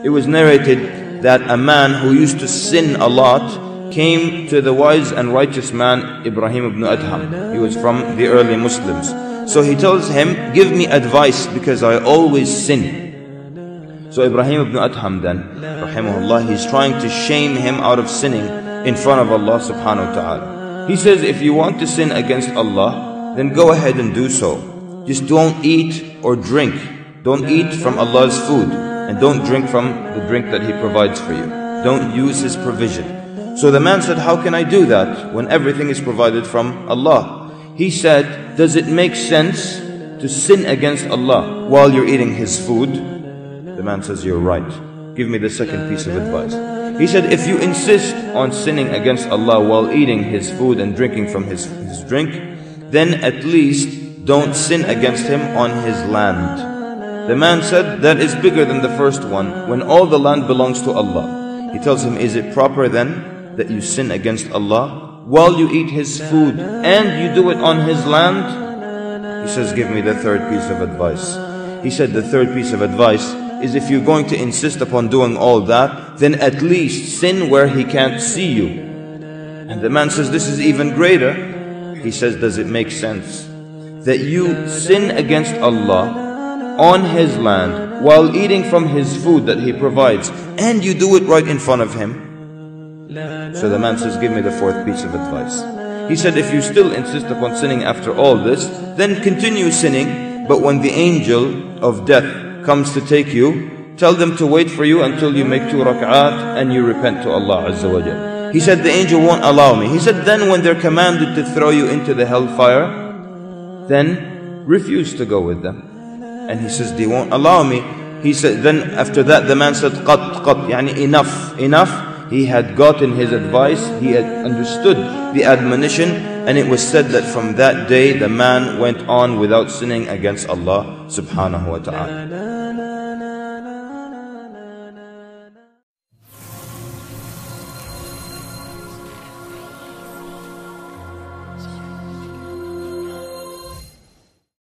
It was narrated that a man who used to sin a lot came to the wise and righteous man Ibrahim ibn Adham. He was from the early Muslims. So he tells him, give me advice because I always sin. So Ibrahim ibn Adham then, rahimahullah, he's trying to shame him out of sinning in front of Allah subhanahu wa ta'ala. He says, if you want to sin against Allah, then go ahead and do so. Just don't eat or drink. Don't eat from Allah's food, and don't drink from the drink that He provides for you. Don't use His provision. So the man said, how can I do that when everything is provided from Allah? He said, does it make sense to sin against Allah while you're eating His food? The man says, you're right. Give me the second piece of advice. He said, if you insist on sinning against Allah while eating His food and drinking from His drink, then at least don't sin against Him on His land. The man said, that is bigger than the first one, when all the land belongs to Allah. He tells him, is it proper then that you sin against Allah while you eat His food and you do it on His land? He says, give me the third piece of advice. He said, the third piece of advice is, if you're going to insist upon doing all that, then at least sin where He can't see you. And the man says, this is even greater. He says, does it make sense that you sin against Allah on His land while eating from His food that He provides, and you do it right in front of Him? So the man says, give me the fourth piece of advice. He said, if you still insist upon sinning after all this, then continue sinning, but when the angel of death comes to take you, tell them to wait for you until you make 2 rak'at and you repent to Allah Azza wa Jal. He said, the angel won't allow me. He said, then when they're commanded to throw you into the hellfire, then refuse to go with them. And he says, they won't allow me. He said, then after that the man said, qat, yani enough, enough. He had gotten his advice, he had understood the admonition, and it was said that from that day the man went on without sinning against Allah subhanahu wa ta'ala.